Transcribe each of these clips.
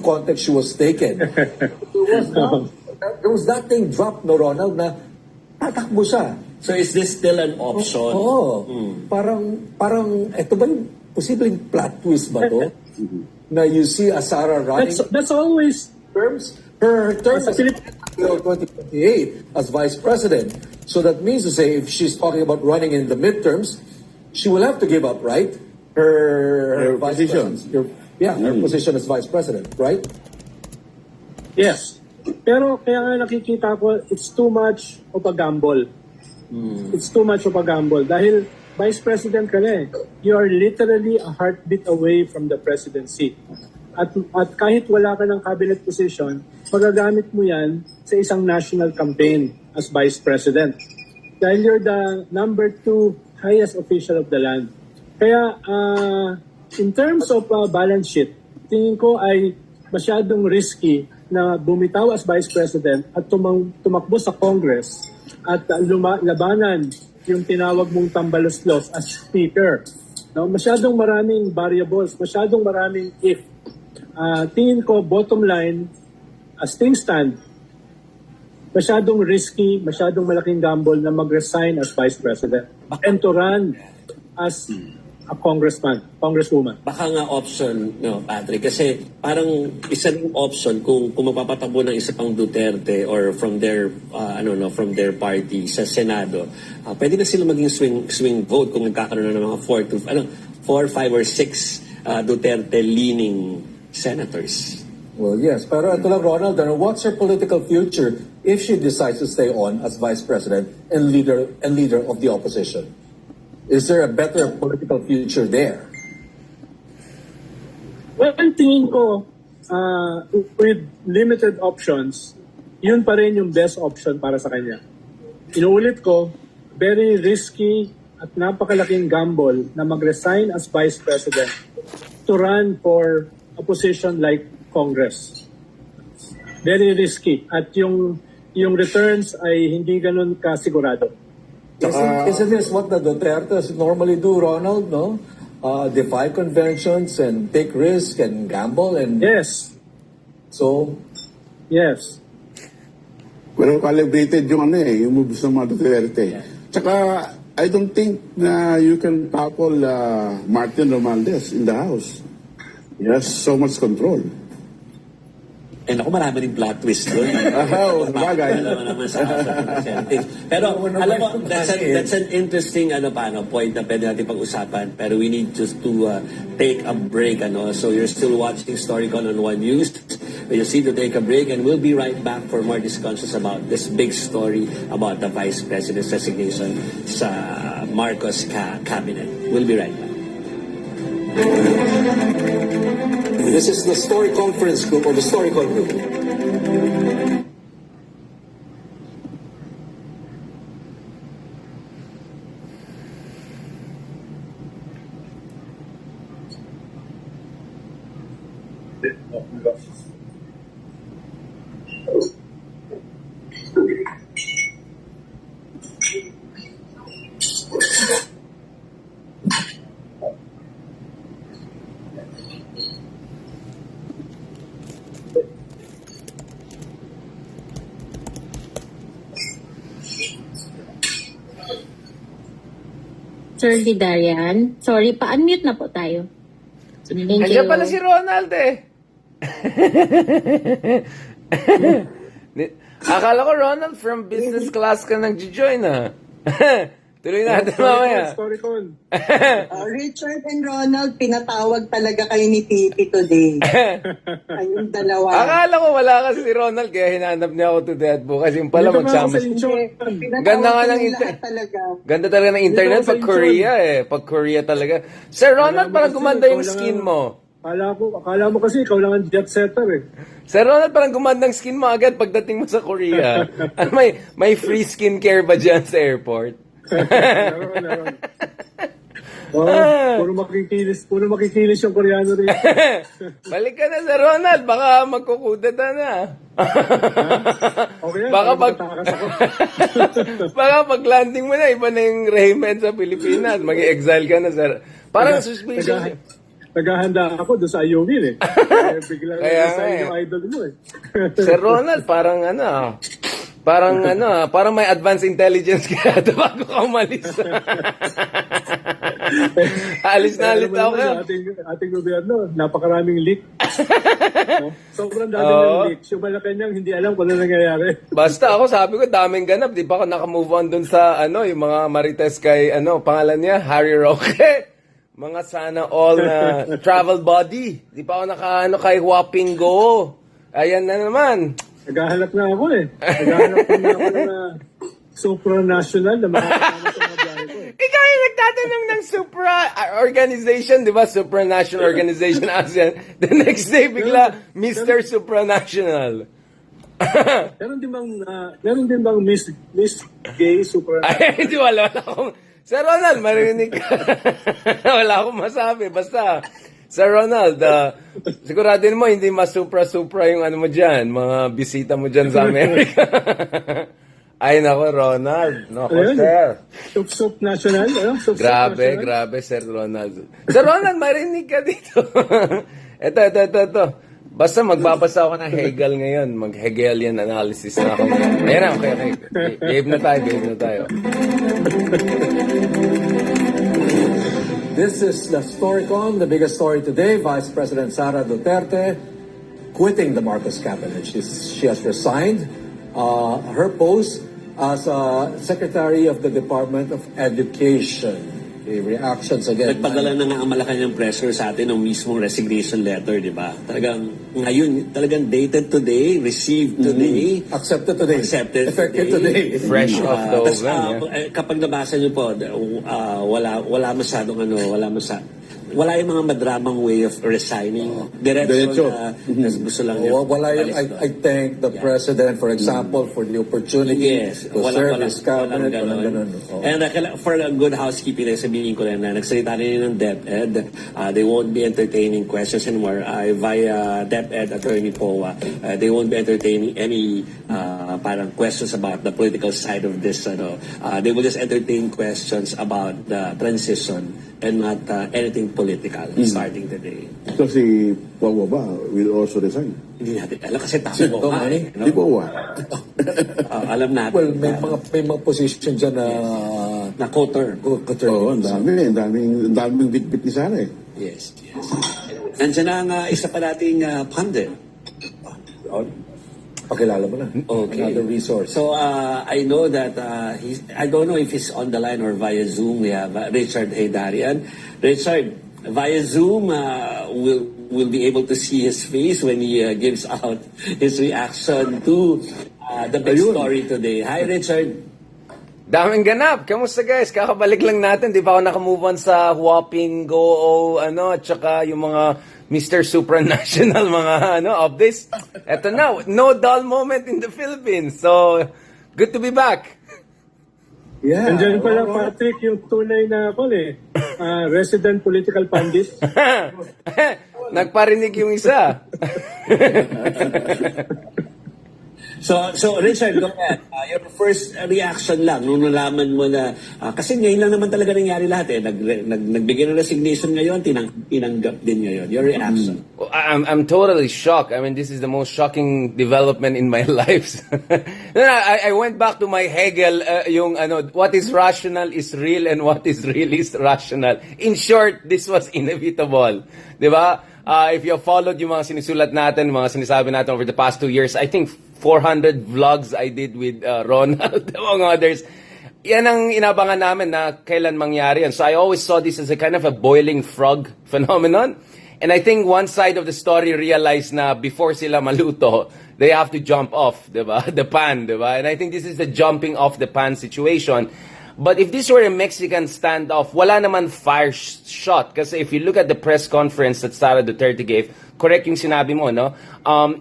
context she was taken. There was that thing dropped, no, Ronald, na tatakbo siya. So is this still an option? Oo. Parang, ito ba yung posibleng plot twist ba to? Na you see a Sara running... That's always... Her term is until 2028 as vice president. So that means to say, if she's talking about running in the midterms, she will have to give up, right? Her vice position. Her position as vice president, right? Yes. Pero kaya nga nakikita ko, it's too much of a gamble. It's too much of a gamble. Dahil vice president ka na eh. You are literally a heartbeat away from the presidency. At kahit wala ka ng cabinet position, magagamit mo yan sa isang national campaign as vice president. Dahil you're the number 2 highest official of the land. Kaya in terms of balance sheet, tingin ko ay masyadong risky na bumitaw as Vice President at tumakbo sa Congress at labanan yung tinawag mong tambaluslos as Speaker. No, masyadong maraming variables, masyadong maraming if. Tingin ko, bottom line, as things stand, masyadong risky, masyadong malaking gamble na mag-resign as Vice President and to run as a congresswoman. Baka nga option, no, Patrick, kasi parang isa ng option kung magpapatakbo ng isa pang Duterte or from their from their party sa Senado, pwede na sila maging swing vote kung nagkakaroon na ng mga 4, 5 or 6 Duterte leaning senators. Well, yes. Pero ito lang, Ronald, what's her political future if she decides to stay on as vice president and leader of the opposition? Is there a better political future there? Well, tingin ko, with limited options, yun pa rin yung best option para sa kanya. Inuulit ko, very risky at napakalaking gamble na mag-resign as vice president to run for a position like Congress. Very risky. At yung returns ay hindi ganun kasigurado. Isn't this what the Dutertes normally do, Ronald, no? Defy conventions and take risk and gamble and... Yes. So... Yes. Pero calibrated yung yung moves ng mga Duterte. Tsaka, I don't think na you can tackle Martin Romualdez in the House. He has so much control. And ako, marami rin plot twist doon. Bagay. Pero alam mo, that's an interesting point na pwede natin pag-usapan. Pero we need just to take a break. So you're still watching Storycon on One News. You see to take a break and we'll be right back for more discussions about this big story about the Vice President's resignation sa Marcos cabinet. We'll be right back. This is the Story Conference Group or the Storycon Group. Sir Didarian, sorry, pa-unmute na po tayo. Thank you. Andiyan pala si Ronald Akala ko, Ronald, from business class ka nag-join Tuloy natin mamaya. Storycon. Richard and Ronald, pinatawag talaga kayo ni Titi today. Kayong dalawa. Akala ko wala kasi si Ronald, kaya hinanap niya ako to death po. Kasi yung pala magsama. Ganda nga ng internet. Ganda talaga ng internet pag Korea Pag Korea talaga. Sir Ronald, parang gumanda yung skin mo. Akala mo kasi ikaw lang ang jet setter Sir Ronald, parang gumanda ang skin mo agad pagdating mo sa Korea. May free skincare ba dyan sa airport? Meron. Puro makikinis yung Koreano rin. Balik ka na sa Ronald, baka magkukudata na. Okay, baka pag-landing mo na, iba na yung regimen sa Pilipinas. Mag-exile ka na sa... Parang suspicious. naghahanda ako doon sa Ayungin eh. Kaya bigla Kaya sa nga eh. yung idol mo eh. Sir Ronald, parang may advanced intelligence kaya ito bago ka umalis. alis na ako. Ating gobyerno, napakaraming leak. Sobrang dami ng leak. Yung Malacanang hindi alam kung ano nangyayari. Basta ako, sabi ko, daming ganap. Di ba ako nakamove on dun sa, yung mga marites kay, pangalan niya, Harry Roque. Mga sana all na travel body. Di pa ako kay Whopping Go. Ayan na naman. Naghahanap na ako eh. Naghahanap na ako na supranational na makakasama sa mga biyahe ko eh. Ikaw yung nagtatanong ng supra organization, di ba? Supranational organization ASEAN. The next day, bigla, Mr. Supranational. Meron din bang Miss Gay Supranational? Ay, hindi, wala akong... Sir Ronald, marinig ka. Wala akong masabi. Basta, Sir Ronald, siguraduhin mo, hindi mas-supra-supra yung ano mo dyan, mga bisita mo dyan sa Amerika. Ay, nako, Ronald. Nako, sir. Sup National? Grabe, Sir Ronald. Sir Ronald, marinig ka dito. Ito. Basta magbabasa ako ng Hegel ngayon. Mag-Hegelian analysis na ako. Ayan na, okay. Behave na tayo. This is the Storycon, the biggest story today. Vice President Sara Duterte quitting the Marcos cabinet. She has resigned her post as Secretary of the Department of Education. Okay, reactions again. Nagpadala na nga ang Malacanang pressure sa atin ng mismong resignation letter, di ba? Talagang dated today, received today, Accepted today. Effective today. Fresh off the oven, Kapag nabasa niyo po, wala yung mga madramang way of resigning. Diretso. Gusto lang niya. Wala yung, I thank the President, for example, for the opportunity to serve his cabinet. Walang ganun. And for a good housekeeping, sabihin ko rin na nagsalita rin ng DepEd. They won't be entertaining questions anymore via DepEd Attorney Poa. They won't be entertaining any parang questions about the political side of this. They will just entertain questions about the transition and not anything political starting today. So si Wawa ba will also resign? Hindi natin alam kasi tapo nga eh. Di Wawa. Alam natin. Well, may mga position dyan na Cotter. Oo, ang daming bitbit ni Sara eh. Yes. Nandiyan ang isa pa nating pundit. Pakilala mo na. Okay. Another resource. So I know that I don't know if he's on the line or via Zoom. We have Richard Heydarian. Richard, via Zoom, will be able to see his face when he gives out his reaction to the big story today. Hi, Richard. Daming ganap. Kamusta guys? Kakabalik lang natin. Di ba ako nakamove on sa Whopping Go, at saka yung mga Mr. Supranational mga updates. Eto na, no dull moment in the Philippines. So, good to be back. Yeah. Nandiyan pala, Patrick, yung tunay na resident political pundit. Nagparinig yung isa. So Richard, go ahead. Your first reaction lang nung nalaman mo na kasi ngayon lang naman talaga nangyari lahat eh. Nagbigay ng resignation ngayon, tinanggap din ngayon. Your reaction? I'm totally shocked. I mean, this is the most shocking development in my life. I went back to my Hegel, what is rational is real and what is real is rational. In short, this was inevitable. Di ba? If you have followed yung mga sinisulat natin, mga sinasabi natin over the past 2 years, I think 400 vlogs I did with Ronald, among others. Yan ang inabangan namin na kailan mangyari yan. So I always saw this as a kind of a boiling frog phenomenon. And I think one side of the story realized na before sila maluto, they have to jump off, diba? The pan, diba? And I think this is the jumping off the pan situation. But if this were a Mexican standoff, wala naman fire shot. Kasi if you look at the press conference that Sara Duterte gave, correct yung sinabi mo, no?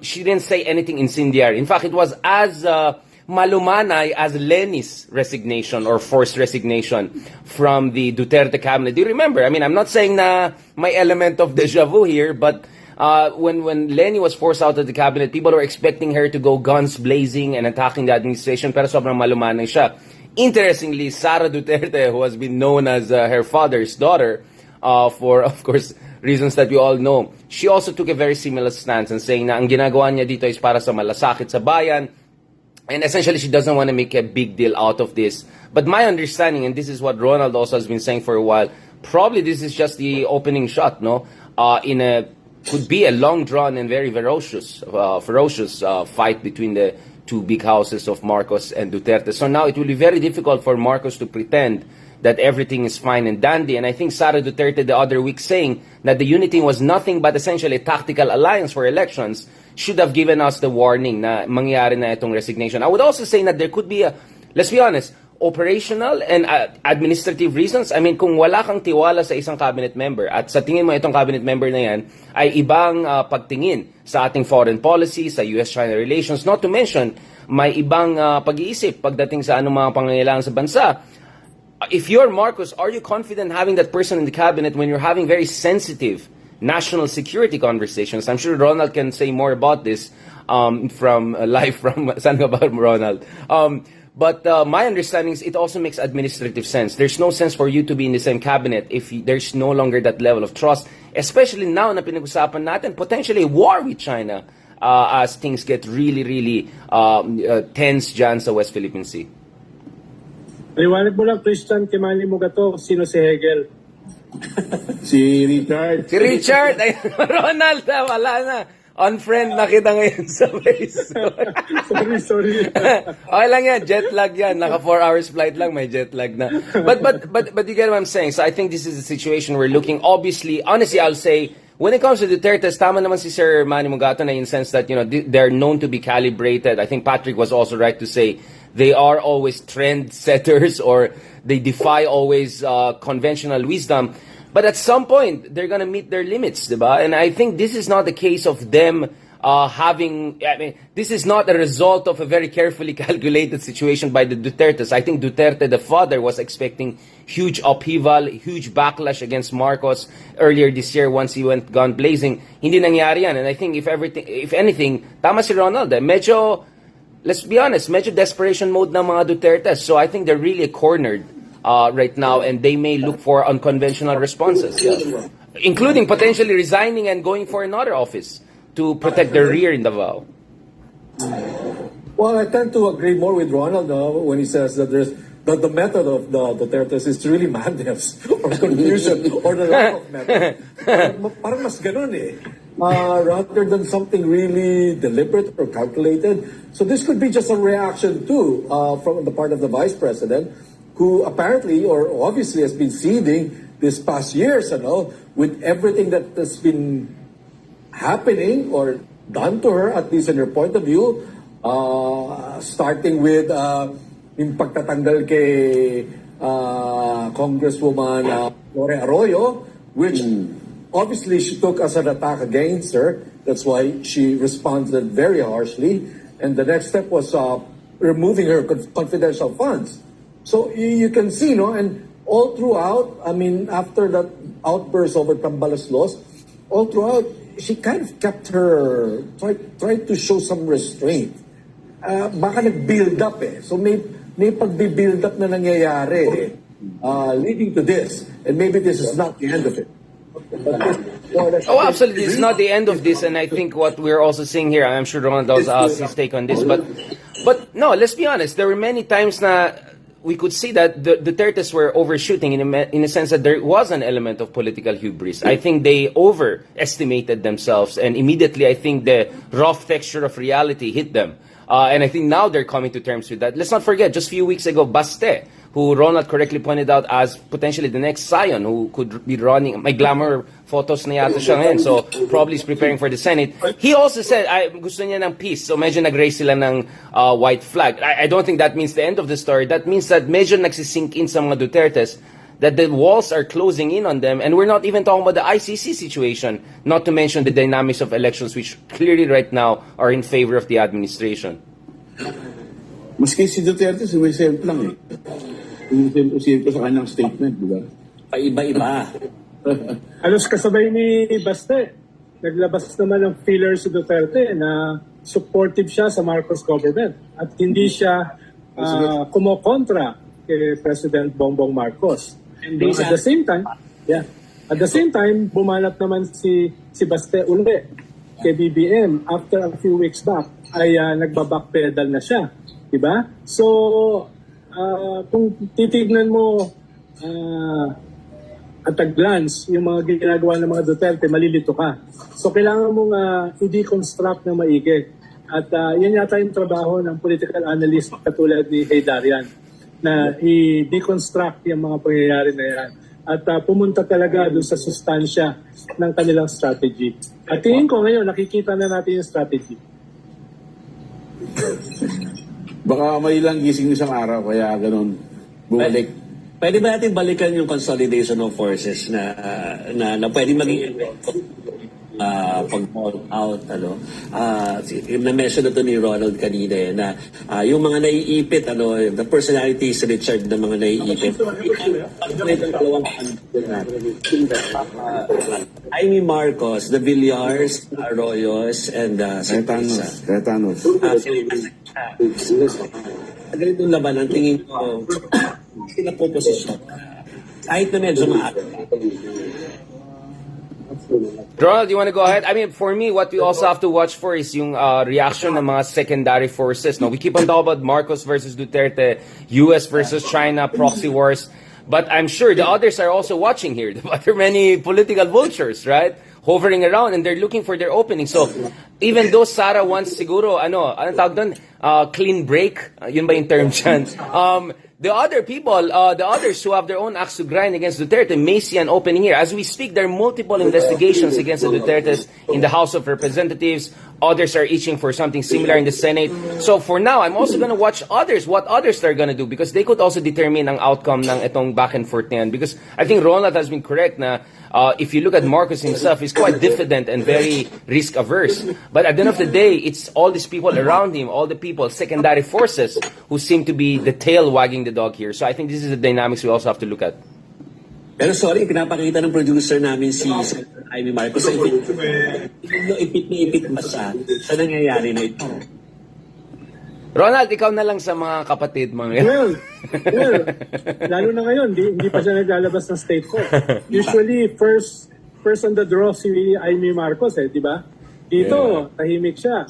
She didn't say anything incendiary. In fact, it was as malumanay as Leni's resignation or forced resignation from the Duterte cabinet. Do you remember? I mean, I'm not saying na may element of deja vu here, but when Leni was forced out of the cabinet, people were expecting her to go guns blazing and attacking the administration, pero sobrang malumanay siya. Interestingly, Sara Duterte, who has been known as her father's daughter, for, of course, reasons that we all know. She also took a very similar stance and saying na ang ginagawa niya dito is para sa malasakit sa bayan. And essentially, she doesn't want to make a big deal out of this. But my understanding, and this is what Ronald also has been saying for a while, probably this is just the opening shot, no? Could be a long drawn and very ferocious fight between the two big houses of Marcos and Duterte. So now it will be very difficult for Marcos to pretend that everything is fine and dandy. And I think Sara Duterte the other week saying that the unity was nothing but essentially a tactical alliance for elections should have given us the warning na mangyari na itong resignation. I would also say that there could be let's be honest, operational and administrative reasons. I mean, kung wala kang tiwala sa isang cabinet member at sa tingin mo itong cabinet member na yan ay ibang pagtingin sa ating foreign policy, sa US-China relations, not to mention may ibang pag-iisip pagdating sa anong mga pangangailangan sa bansa. If you're Marcos, are you confident having that person in the cabinet when you're having very sensitive national security conversations? I'm sure Ronald can say more about this from live from saan ka ba, Ronald? But my understanding is it also makes administrative sense. There's no sense for you to be in the same cabinet if there's no longer that level of trust, especially now na pinag-usapan natin potentially a war with China as things get really, really tense dyan sa West Philippine Sea. Liwanag mo lang, Christian, kimali mo gato, sino si Hegel? Si Richard. Si Richard! Ay, Ronald, wala na. Unfriend na kita ngayon sa Facebook. sorry. Okay lang yan, jet lag yan. Naka 4 hours flight lang, may jet lag na. But you get what I'm saying. So I think this is a situation we're looking. Obviously, honestly, I'll say, when it comes to Duterte, tama naman si Sir Manny Mugato na in sense that, you know, they're known to be calibrated. I think Patrick was also right to say they are always trend setters or they defy always conventional wisdom. But at some point, they're going to meet their limits, diba? And I think this is not the case of them this is not a result of a very carefully calculated situation by the Dutertes. I think Duterte, the father, was expecting huge upheaval, huge backlash against Marcos earlier this year once he went gun blazing. Hindi nangyari yan. And I think if anything, tama si Ronald, medyo, let's be honest, medyo desperation mode ng mga Duterte. So I think they're really cornered right now, and they may look for unconventional responses, including potentially resigning and going for another office to protect their rear in Davao. Well, I tend to agree more with Ronald when he says that the method of the Dutertes is really madness or confusion or the lack of method. Parang mas ganun eh. Rather than something really deliberate or calculated. So this could be just a reaction too from the part of the Vice President, who apparently or obviously has been seething this past years, with everything that has been happening or done to her, at least in her point of view, starting with yung pagtatanggal kay Congresswoman Lore Arroyo, which obviously she took as an attack against her. That's why she responded very harshly. And the next step was removing her confidential funds. So you can see, and all throughout, I mean, after that outburst over Tambalas loss, all throughout, she kind of kept tried to show some restraint. Baka nag-build up eh. So may pag-build up na nangyayari leading to this. And maybe this is not the end of it. Oh, absolutely. It's not the end of this. And I think what we're also seeing here, I'm sure Ronald also has his take on this. But no, let's be honest. There were many times na we could see that the Dutertes were overshooting in a sense that there was an element of political hubris. I think they overestimated themselves, and immediately I think the rough texture of reality hit them. And I think now they're coming to terms with that. Let's not forget, just a few weeks ago, Baste, who Ronald correctly pointed out as potentially the next scion who could be running. May glamour photos na yata siya ngayon, so probably is preparing for the Senate. He also said, gusto niya ng peace, so medyo nag-raise sila ng white flag. I don't think that means the end of the story. That means that medyo nagsisink in sa mga Dutertes, that the walls are closing in on them, and we're not even talking about the ICC situation, not to mention the dynamics of elections, which clearly right now are in favor of the administration. Maski si Duterte, sumisemp lang eh. Sumisemp sa kanyang statement, di ba? Paiba-iba. Halos kasabay ni Baste. Naglabas naman ng filler si Duterte na supportive siya sa Marcos government at hindi siya kumokontra kay President Bongbong Marcos. And at the same time, At the same time, bumanat naman si Baste uli kay BBM after a few weeks back ay nagbabackpedal na siya. Diba? So, kung titignan mo at a glance yung mga ginagawa ng mga Duterte, malilito ka. So, kailangan mong i-deconstruct ng maigi. At yan yata yung trabaho ng political analyst katulad ni Hey Darian, na i-deconstruct yung mga pangyayari na yan. At pumunta talaga doon sa sustansya ng kanilang strategy. At tingin ko ngayon, nakikita na natin yung strategy. Baka may ilang gising isang araw, kaya ganun, bumalik. Pwede ba natin balikan yung consolidation of forces na pwede maging pag-all out, na-mention na to ni Ronald kanina na yung mga naiipit, the personalities, Richard, na mga naiipit. Amy Marcos, the Villars, Arroyos, and Cayetanos. Ganitong laban, ang tingin ko, pinapoposisyon. Kahit na medyo maaari. Ronald, you want to go ahead? I mean, for me, what we also have to watch for is yung reaction ng mga secondary forces. No, we keep on talking about Marcos versus Duterte, US versus China, proxy wars. But I'm sure the others are also watching here. There are many political vultures, right? Hovering around and they're looking for their opening. So, even though Sara wants siguro, anong tawag doon? Clean break? Yun ba yung term dyan? The other people, the others who have their own axe to grind against Duterte may see an opening here. As we speak, there are multiple investigations against the Dutertes in the House of Representatives. Others are itching for something similar in the Senate. So for now, I'm also going to watch what others are going to do because they could also determine ang outcome ng itong back and forth na yan. Because I think Ronald has been correct na if you look at Marcos himself, he's quite diffident and very risk-averse. But at the end of the day, it's all these people around him, all the people, secondary forces, who seem to be the tail wagging the dog here. So I think this is the dynamics we also have to look at. Pero sorry, pinapakita ng producer namin si Amy Marcos. Ipit pa siya sa nangyayari na ito. Ronald, ikaw na lang sa mga kapatid mo. Well, lalo na ngayon, hindi pa siya naglalabas ng state court. Usually, first on the draw si Amy Marcos, di ba? Dito, tahimik siya.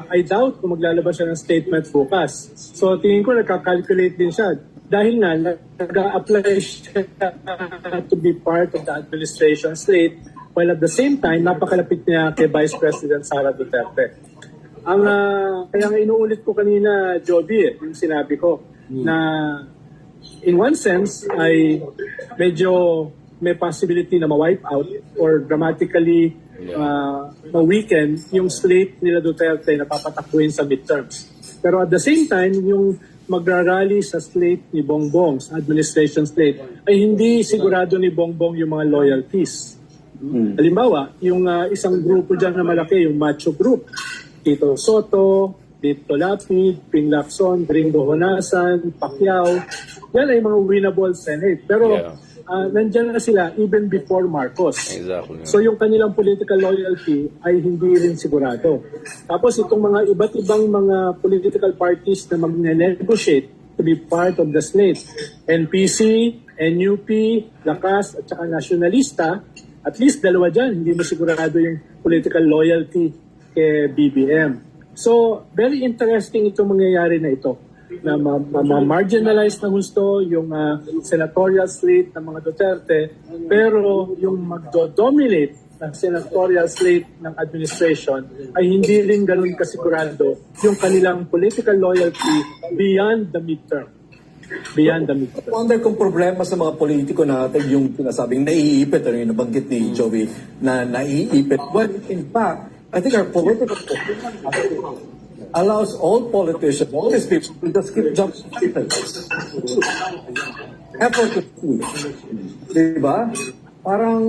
I doubt kung maglalabas siya ng statement bukas. So, tingin ko nagka-calculate din siya. Dahil nga, nag-apply siya to be part of the administration slate, while at the same time, napakalapit niya kay Vice President Sara Duterte. Kaya nga inuulit ko kanina, Joby, yung sinabi ko, na in one sense, ay medyo may possibility na ma-wipe out or dramatically ma-weaken yung slate nila Duterte na papatakbuhin sa midterms. Pero at the same time, yung magrarally sa slate ni Bongbong, sa administration slate, ay hindi sigurado ni Bongbong yung mga loyalties. Halimbawa, yung isang grupo dyan na malaki, yung macho group, Tito Soto, Dito Lapid, Ping Lacson, Gringo Honasan, Pacquiao, yan ay mga winnable Senate. Pero nandyan na sila even before Marcos. Exactly. So yung kanilang political loyalty ay hindi rin sigurado. Tapos itong mga iba't ibang mga political parties na mag-negotiate to be part of the slate, NPC, NUP, Lakas, at saka Nationalista, at least dalawa dyan, hindi mo sigurado yung political loyalty kay BBM. So, very interesting itong mangyayari na ito, na ma-marginalize na gusto yung senatorial slate ng mga Duterte, pero yung magdo-dominate ng senatorial slate ng administration ay hindi rin ganun kasigurado yung kanilang political loyalty beyond the midterm. Beyond the midterm. Wonder kung problema sa mga politiko natin yung pinasabing naiipit, ano yung nabanggit ni Joey na naiipit. Well, in fact, I think our political allows all politicians, all these people, to just keep jumping titles. Effortlessly. Diba? Parang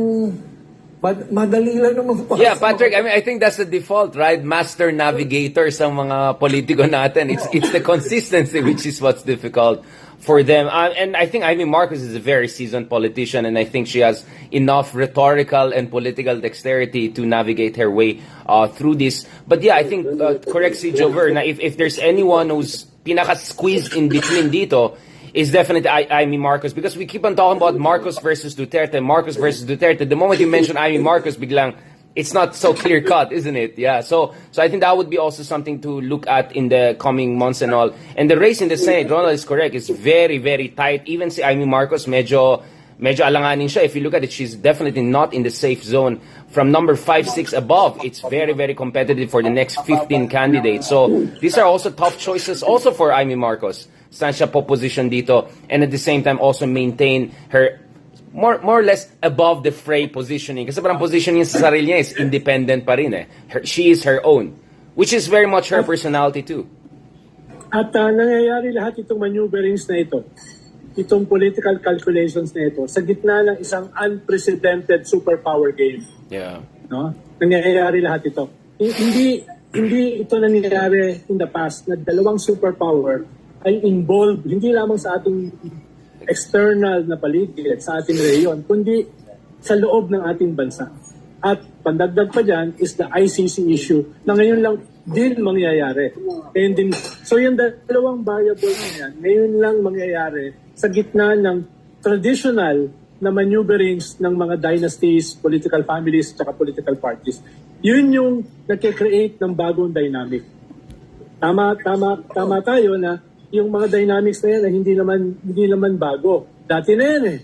madali lang naman. Yeah, Patrick, I mean, I think that's the default, right? Master navigator sa mga politiko natin. It's the consistency which is what's difficult for them. And I think Amy Marcos is a very seasoned politician, and I think she has enough rhetorical and political dexterity to navigate her way through this. But yeah, I think, correct si Jover, na if there's anyone who's pinaka-squeezed in between dito, is definitely Amy Marcos, because we keep on talking about Marcos versus Duterte, Marcos versus Duterte. The moment you mention Amy Marcos, biglang it's not so clear cut, isn't it? Yeah. So I think that would be also something to look at in the coming months and all. And the race in the Senate, Ronald is correct. It's very, very tight. Even si Amy Marcos, medyo alanganin siya. If you look at it, she's definitely not in the safe zone. From number 5, 6 above, it's very, very competitive for the next 15 candidates. So these are also tough choices also for Amy Marcos. Saan siya po position dito, and at the same time also maintain her more or less above the fray positioning. Kasi parang positioning sa sarili niya is independent pa rin eh. She is her own, which is very much her personality too. At nangyayari lahat itong maneuverings na ito, itong political calculations na ito, sa gitna ng isang unprecedented superpower game. Yeah. No? Nangyayari lahat ito. Hindi ito nangyayari in the past na dalawang superpower ay involved hindi lamang sa ating external na paligid, sa ating rehiyon, kundi sa loob ng ating bansa. At pandagdag pa dyan is the ICC issue na ngayon lang din mangyayari. And din, so yung dalawang variables na yan, ngayon lang mangyayari sa gitna ng traditional na maneuverings ng mga dynasties, political families, at political parties. Yun yung nagkikreate ng bagong dynamic. Tama tayo na yung mga dynamics na yan ay hindi naman bago. Dati na yan eh.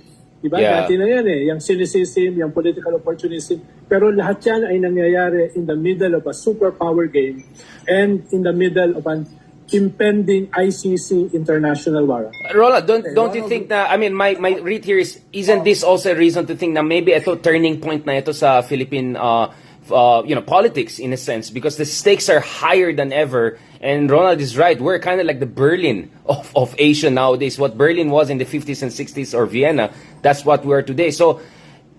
Diba? Yeah. Dati na yan eh. Yung cynicism, yung political opportunism. Pero lahat yan ay nangyayari in the middle of a superpower game and in the middle of an impending ICC international warrant. Rola, don't you think na, I mean, my read here is, isn't this also a reason to think na maybe ito turning point na ito sa Philippine politics in a sense, because the stakes are higher than ever. And Ronald is right. We're kind of like the Berlin of Asia nowadays. What Berlin was in the 50s and 60s or Vienna, that's what we are today. So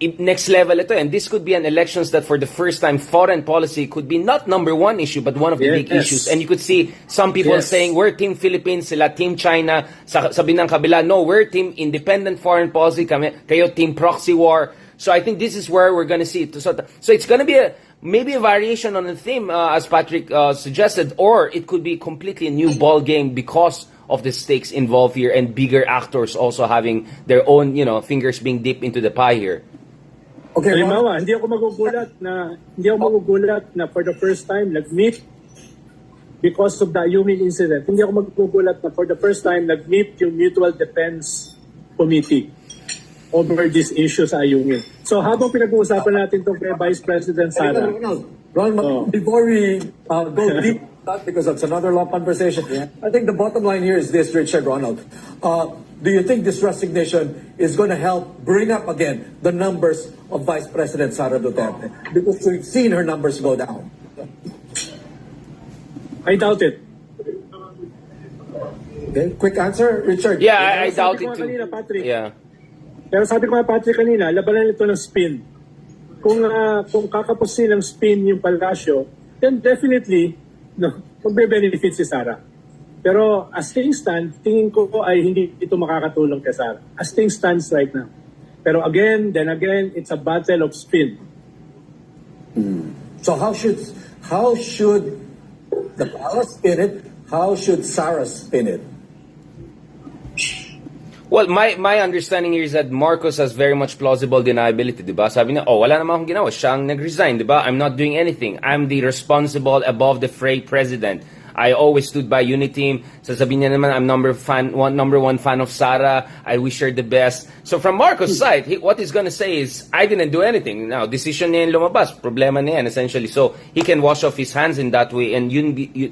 next level ito. And this could be an elections that for the first time, foreign policy could be not number one issue, but one of the big issues. And you could see some people saying, we're Team Philippines, sila Team China. Sabi ng kabila, no, we're Team Independent Foreign Policy, kayo Team Proxy War. So I think this is where we're going to see it. So it's going to be maybe a variation on the theme, as Patrick suggested, or it could be completely a new ball game because of the stakes involved here and bigger actors also having their own, fingers being dipped into the pie here. Okay, halimbawa, hindi ako magugulat na for the first time nag-meet because of the Yumin incident. Hindi ako magugulat na for the first time nag-meet yung Mutual Defense Committee over these issues sa Ayungin. So habang pinag-uusapan natin itong kay Vice President Sara. Ronald, before we go deep, because that's another long conversation, I think the bottom line here is this, Richard, Ronald. Do you think this resignation is going to help bring up again the numbers of Vice President Sara Duterte? Because we've seen her numbers go down. I doubt it. Okay, quick answer, Richard. Yeah, I doubt it too. Kanina, Patrick. Yeah. Pero sabi ko nga Patrick kanina, labanan ito ng spin. Kung kakapusin ng spin yung Palacio, then definitely magbe-benefit si Sara. Pero as things stand, tingin ko ay hindi ito makakatulong kay Sara. As things stands right now. Pero then again, it's a battle of spin. So how should the palace spin it? How should Sara spin it? Well, my understanding here is that Marcos has very much plausible deniability, di ba? Sabi niya, wala naman akong ginawa. Siya ang nag-resign, di ba? I'm not doing anything. I'm the responsible above the fray president. I always stood by Uniteam. Sasabihin niya naman, I'm number one fan of Sara. I wish her the best. So from Marcos' side, what he's gonna say is, I didn't do anything. Now, decision niya yung lumabas. Problema niya yan, essentially. So he can wash off his hands in that way, and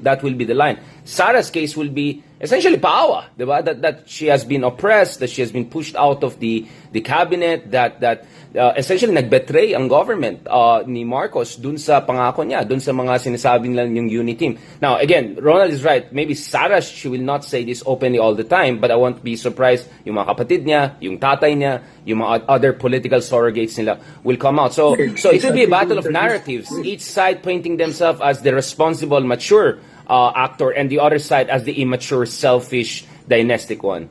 that will be the line. Sara's case will be essentially paawa, diba? That she has been oppressed, that she has been pushed out of the cabinet, that essentially nagbetray ang government ni Marcos dun sa pangako niya, dun sa mga sinasabi nila yung Uniteam. Now, again, Ronald is right. Maybe Sara, she will not say this openly all the time, but I won't be surprised yung mga kapatid niya, yung tatay niya, yung mga other political surrogates nila will come out. So it will be a battle of narratives. Each side painting themselves as the responsible, mature actor, and the other side as the immature, selfish, dynastic one.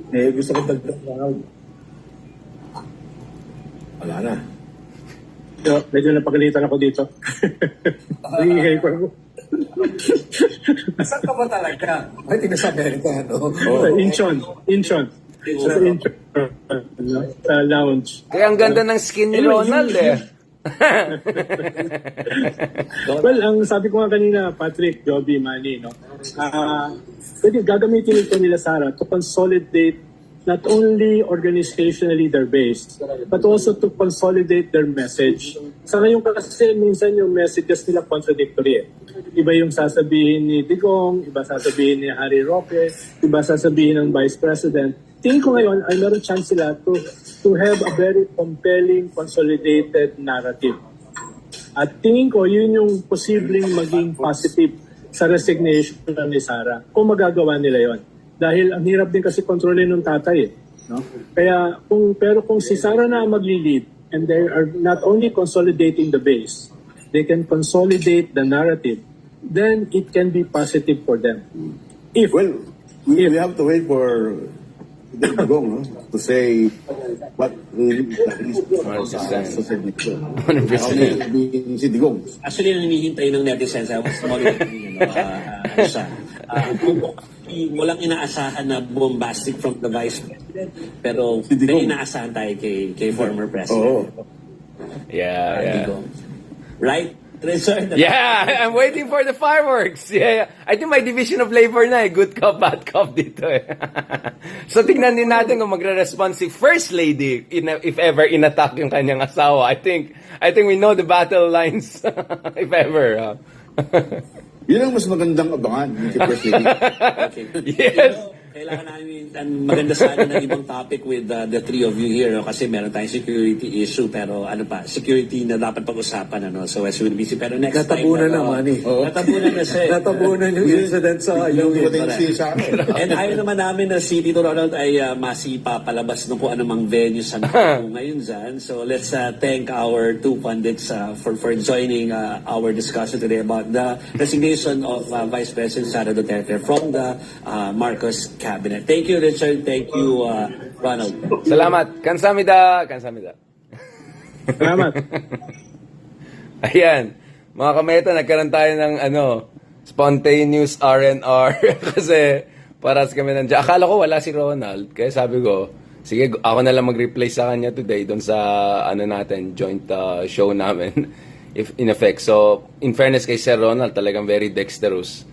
Gusto ko dagdag na. Wala na. Medyo napagalitan ako dito. Nangihigay ko ako. Saan ka ba talaga? Ay, tingnan sa Amerika, no? Sa Incheon. Sa Incheon. Sa lounge. Kaya ang ganda ng skin ni Ronald eh. Well, ang sabi ko nga kanina, Patrick, Joby, Manny, no? Pwede gagamitin ito nila, Sara, to consolidate not only organizationally their base, but also to consolidate their message. Sa ngayon kasi minsan yung messages nila contradictory eh. Iba yung sasabihin ni Digong, iba sasabihin ni Harry Roque, iba sasabihin ng Vice President. Tingin ko ngayon ay meron chance sila to have a very compelling, consolidated narrative. At tingin ko yun yung posibleng maging positive sa resignation ni Sara kung magagawa nila yon. Dahil ang hirap din kasi kontrolin ng tatay eh, no? Kaya kung si Sara na magli-lead and they are not only consolidating the base, they can consolidate the narrative, then it can be positive for them. Well, we have to wait for Digong, no? To say what si Digong. Actually, nanihintay ng netizens. I was monitoring, walang inaasahan na bombastic from the Vice President, pero may inaasahan tayo kay former President. Yeah. Digong. Right? Treasure. Yeah, I'm waiting for the fireworks. Yeah. I think my division of labor na eh. Good cop, bad cop dito eh. So tingnan din natin kung magre-respond si First Lady if ever in-attack yung kanyang asawa. I think we know the battle lines if ever. Yun ang mas magandang abangan. Okay. Yes. Kailangan namin, maganda sana ng ibang topic with the three of you here, no? Kasi meron tayong security issue, pero security na dapat pag-usapan, ano? So as we'll be busy. Pero next Natabunan time, na, Manny. Natabunan na siya. Natabunan yung incident sa And ayaw naman namin na si Tito Ronald ay masipa palabas ng kung anumang venue sa ngayon dyan. So let's thank our two pundits for joining our discussion today about the resignation of Vice President Sara Duterte from the Marcos cabinet. Thank you, Richard. Thank you, Ronald. Salamat. Kansamida. Salamat. Ayan. Mga kameta, nagkaroon tayo ng spontaneous R&R kasi paras kami nandiyan. Akala ko wala si Ronald. Kaya sabi ko, sige, ako na lang mag-replace sa kanya today doon sa natin, joint show namin. If in effect. So, in fairness kay Sir Ronald, talagang very dexterous.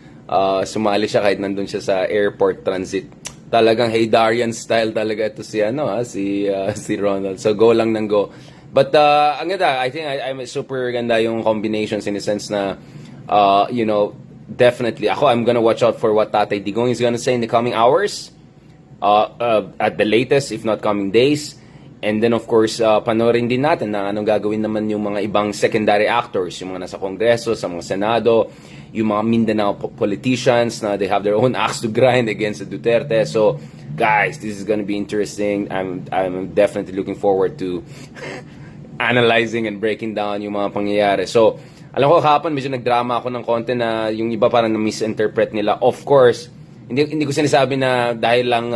Sumali siya kahit nandun siya sa airport transit. Talagang hey Darian style talaga ito si si Ronald. So go lang ng go. But ang ganda, I think I'm super ganda yung combinations in the sense na definitely I'm gonna watch out for what Tatay Digong is gonna say in the coming hours. At the latest, if not coming days. And then of course, panoorin din natin na anong gagawin naman yung mga ibang secondary actors, yung mga nasa Kongreso, sa mga Senado, yung mga Mindanao politicians na they have their own axe to grind against the Duterte. So, guys, this is gonna be interesting. I'm definitely looking forward to analyzing and breaking down yung mga pangyayari. So, alam ko kahapon medyo nagdrama ako ng konti na yung iba parang na-misinterpret nila. Of course, hindi ko sinasabi na dahil lang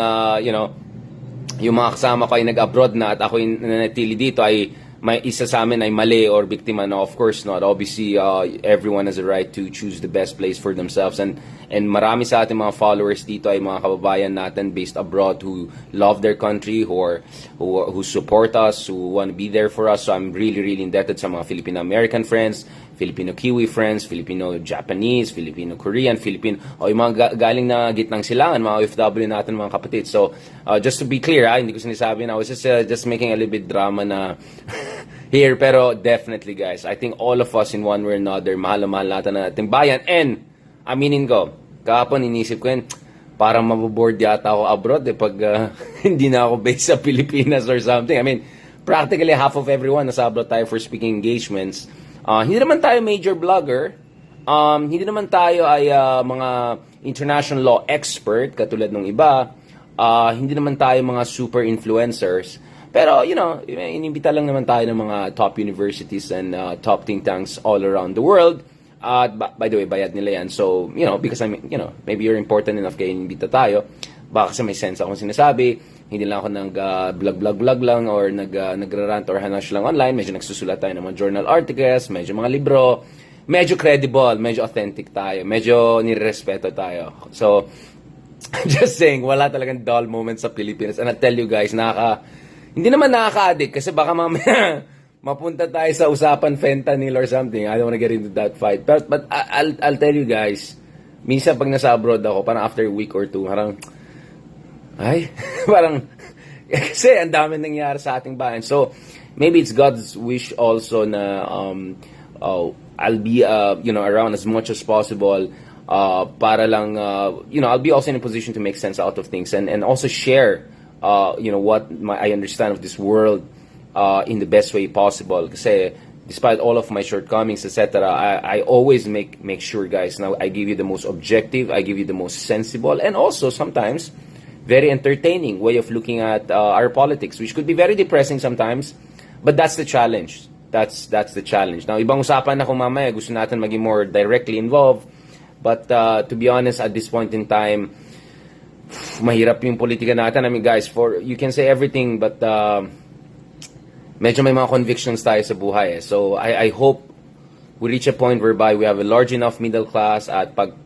yung mga kasama ko ay nag-abroad na at ako yung nanatili dito ay may isa sa amin ay mali or biktima. No, of course not. Obviously, everyone has a right to choose the best place for themselves. And marami sa ating mga followers dito ay mga kababayan natin based abroad who love their country, who support us, who want to be there for us. So I'm really, really indebted sa mga Filipino-American friends, Filipino-Kiwi friends, Filipino-Japanese, Filipino-Korean, yung mga galing na gitnang silangan, mga OFW natin, mga kapatid. So, just to be clear, hindi ko sinasabi na I was just making a little bit drama na here, pero definitely guys, I think all of us in one way or another, mahal na mahal natin na ating bayan. And, aminin ko, kahapon inisip ko yun, parang maboboard yata ako abroad pag hindi na ako based sa Pilipinas or something. I mean, practically half of everyone nasa abroad tayo for speaking engagements. Hindi naman tayo major blogger. Hindi naman tayo ay mga international law expert katulad ng iba. Hindi naman tayo mga super influencers. Pero, inimbita lang naman tayo ng mga top universities and top think tanks all around the world. By the way, bayad nila yan. So, because maybe you're important enough kaya inimbita tayo. Baka kasi may sense akong sinasabi. Hindi lang ako nag-vlog lang or nagrarant or hanash lang online. Medyo nagsusulat tayo ng mga journal articles, medyo mga libro, medyo credible, medyo authentic tayo, medyo nirespeto tayo. So, just saying, wala talagang dull moments sa Pilipinas. And I'll tell you guys, hindi naman nakaka-addict kasi baka mamaya mapunta tayo sa usapan fentanyl or something. I don't wanna get into that fight. But I'll tell you guys, minsan pag nasa abroad ako, parang after a week or two, parang, parang, kasi ang dami nangyari sa ating bayan. So, maybe it's God's wish also na I'll be, around as much as possible para lang, I'll be also in a position to make sense out of things and also share, what I understand of this world in the best way possible. Kasi despite all of my shortcomings, etc., I always make sure, guys, now I give you the most objective, I give you the most sensible, and also sometimes very entertaining way of looking at our politics, which could be very depressing sometimes, but that's the challenge. That's the challenge. Now, ibang usapan na kung mamaya gusto natin maging more directly involved, but to be honest, at this point in time, mahirap yung politika natin. I mean, guys, you can say everything, but medyo may mga convictions tayo sa buhay. So, I hope we reach a point whereby we have a large enough middle class at pag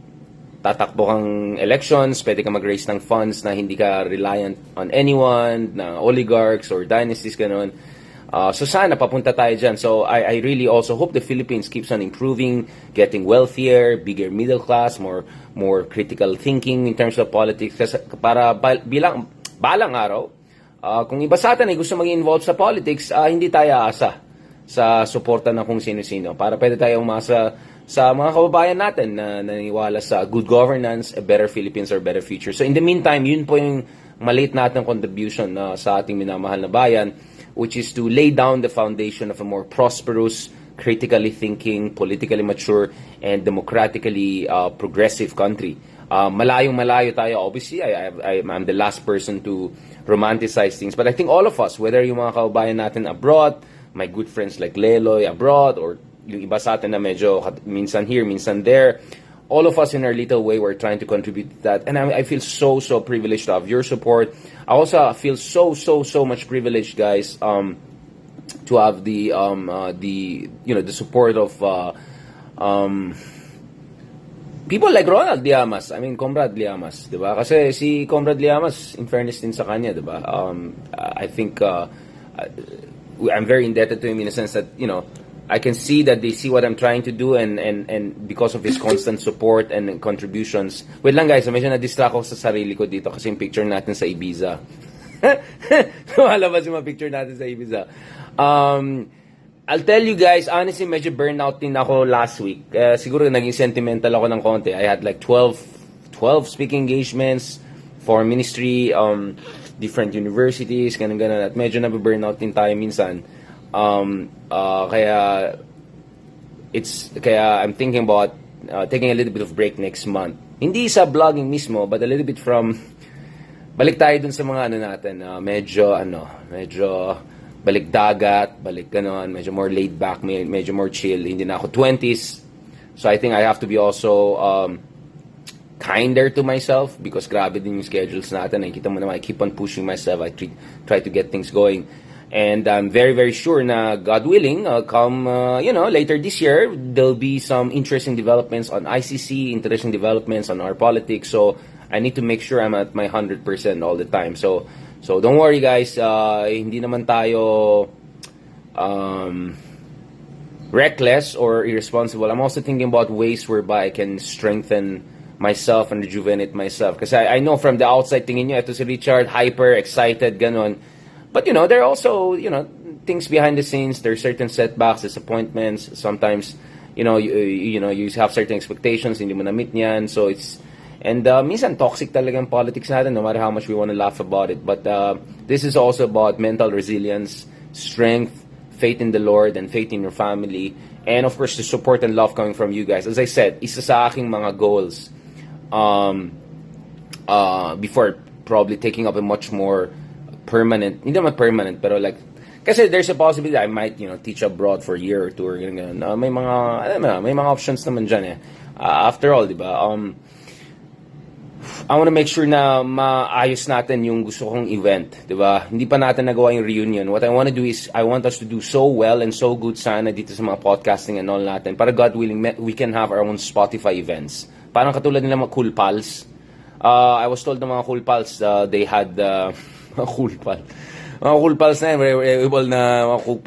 tatakbo kang elections, pwede ka mag-raise ng funds na hindi ka reliant on anyone, na oligarchs or dynasties, ganun. So sana papunta tayo dyan. So I really also hope the Philippines keeps on improving, getting wealthier, bigger middle class, more critical thinking in terms of politics. Kasi para balang araw, kung iba sa atin ay gusto maging involved sa politics, hindi tayo aasa sa suporta ng kung sino-sino. Para pwede tayo umasa sa mga kababayan natin na naniniwala sa good governance, a better Philippines or better future. So in the meantime, yun po yung maliit natin contribution sa ating minamahal na bayan, which is to lay down the foundation of a more prosperous, critically thinking, politically mature, and democratically progressive country. Malayong-malayo tayo. Obviously, I'm the last person to romanticize things. But I think all of us, whether yung mga kababayan natin abroad, my good friends like Leloy abroad, or yung iba sa atin na medyo minsan here, minsan there, all of us in our little way, we're trying to contribute to that. And I feel so privileged to have your support. I also feel so much privileged, guys, to have the support of people like Ronald Llamas. I mean, Comrade Llamas, di ba? Kasi si Comrade Llamas, in fairness din sa kanya, di ba? I think I'm very indebted to him in a sense that, I can see that they see what I'm trying to do and because of his constant support and contributions. Wait lang, guys, medyo na-distract ako sa sarili ko dito kasi yung picture natin sa Ibiza. Lumalabas yung mga picture natin sa Ibiza. I'll tell you guys, honestly, medyo burnout din ako last week. Siguro naging sentimental ako ng konti. I had like 12 speaking engagements for ministry, different universities, ganun. At medyo nabe-burnout din tayo minsan. Kaya I'm thinking about taking a little bit of break next month. Hindi sa vlogging mismo, but a little bit from balik tayo dun sa mga natin, medyo balik dagat, balik ganon, medyo more laid back, medyo more chill. Hindi na ako 20s. So I think I have to be also kinder to myself because grabe din yung schedules natin. Nakikita mo naman, I keep on pushing myself. I try to get things going. And I'm very, very sure na, God willing, come, later this year, there'll be some interesting developments on ICC, interesting developments on our politics. So I need to make sure I'm at my 100% all the time. So don't worry, guys. Hindi naman tayo reckless or irresponsible. I'm also thinking about ways whereby I can strengthen myself and rejuvenate myself. Kasi I know from the outside, tingin nyo, ito si Richard, hyper, excited, ganon. But, there are also, things behind the scenes. There are certain setbacks, disappointments. Sometimes, you have certain expectations, hindi mo na-meet niyan. So, minsan toxic talaga ang politics natin, no matter how much we want to laugh about it. But this is also about mental resilience, strength, faith in the Lord, and faith in your family. And, of course, the support and love coming from you guys. As I said, isa sa aking mga goals before probably taking up a much more permanent, hindi naman permanent, pero like, kasi there's a possibility I might, teach abroad for a year or two or ganun. May mga options naman dyan eh. After all, di ba? I want to make sure na maayos natin yung gusto kong event, di ba? Hindi pa natin nagawa yung reunion. What I want to do is, I want us to do so well and so good sana dito sa mga podcasting and all natin. Para God willing, we can have our own Spotify events. Parang katulad nila mga Cool Pals. I was told ng mga Cool Pals, they had, mga Cool Pals. Mga Cool Pals na yan, were able na, mga Cool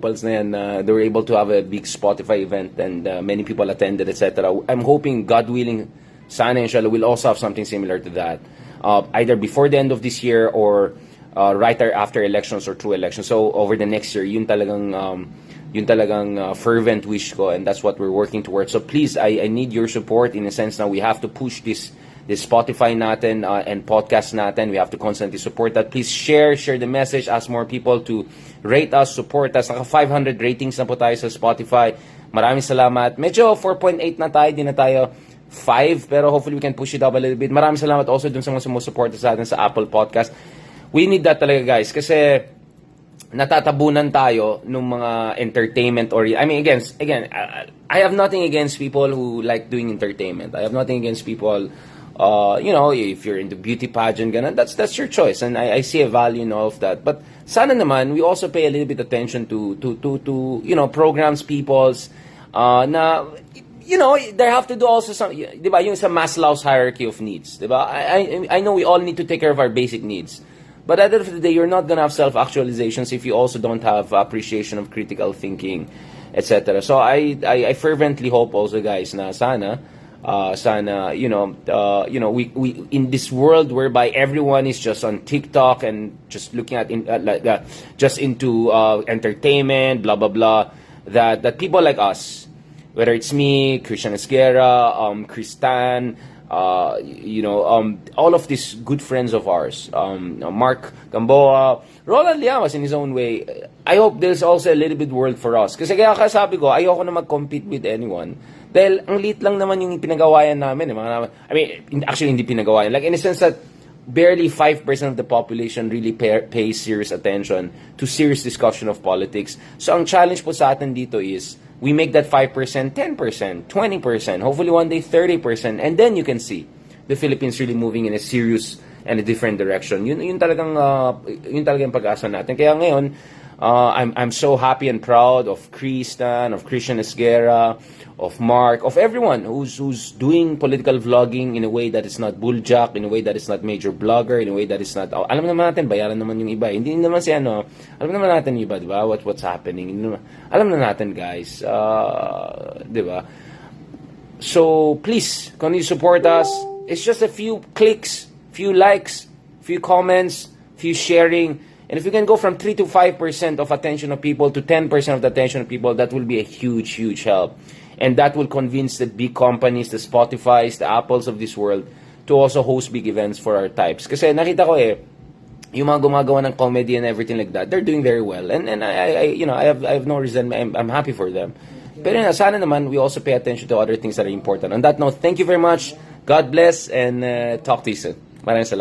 Pals na yan, they were able to have a big Spotify event and many people attended, etc. I'm hoping, God willing, sana inshallah, we'll also have something similar to that. Either before the end of this year or right after elections or through elections. So over the next year, yun talagang fervent wish ko, and that's what we're working towards. So please, I need your support in a sense na we have to push this Spotify natin and podcast natin. We have to constantly support that. Please share the message, ask more people to rate us, support us. Naka 500 ratings na po tayo sa Spotify. Maraming salamat. Medyo 4.8 na tayo, di na tayo 5, pero hopefully we can push it up a little bit. Maraming salamat also dun sa mga sumusuporta sa atin sa Apple Podcast. We need that talaga, guys, kasi natatabunan tayo ng mga entertainment or I mean again, I have nothing against people who like doing entertainment. I have nothing against people if you're into beauty pageant, ganun, that's your choice, and I see a value in all of that. But sana naman we also pay a little bit attention to programs, people's na there have to do also some, di ba, yung sa Maslow's hierarchy of needs, di ba? I know we all need to take care of our basic needs. But at the end of the day, you're not gonna have self-actualizations if you also don't have appreciation of critical thinking, etc. So I fervently hope also, guys, na sana we in this world whereby everyone is just on TikTok and just looking at just into entertainment, blah blah blah, that people like us, whether it's me, Christian Esguerra, Kristan, all of these good friends of ours, Mark Gamboa, Roland Llamas in his own way, I hope there's also a little bit world for us. Kasi kaya sabi ko, ayoko na mag-compete with anyone. Dahil ang liit lang naman yung pinagawayan namin. Actually hindi pinagawayan. Like in a sense that barely 5% of the population really pays serious attention to serious discussion of politics. So ang challenge po sa atin dito is, we make that 5%, 10%, 20%, hopefully one day 30%, and then you can see the Philippines really moving in a serious and a different direction. Yun talagang pag-asa natin. Kaya ngayon, I'm so happy and proud of Kristan, of Christian Esguerra, of Mark, of everyone who's doing political vlogging in a way that is not bulljack, in a way that is not major blogger, in a way that is not, alam naman natin, bayaran naman yung iba. Hindi naman alam naman natin yung iba, di ba? What's happening. Alam na natin, guys. Di ba? So, please, continue to support us. It's just a few clicks, few likes, few comments, few sharing. And if you can go from 3 to 5% of attention of people to 10% of the attention of people, that will be a huge, huge help. And that will convince the big companies, the Spotifys, the Apples of this world to also host big events for our types. Kasi nakita ko yung mga gumagawa ng comedy and everything like that, they're doing very well. And I have no reason, I'm happy for them. Pero sana naman, we also pay attention to other things that are important. On that note, thank you very much. God bless and talk to you soon. Maraming salamat.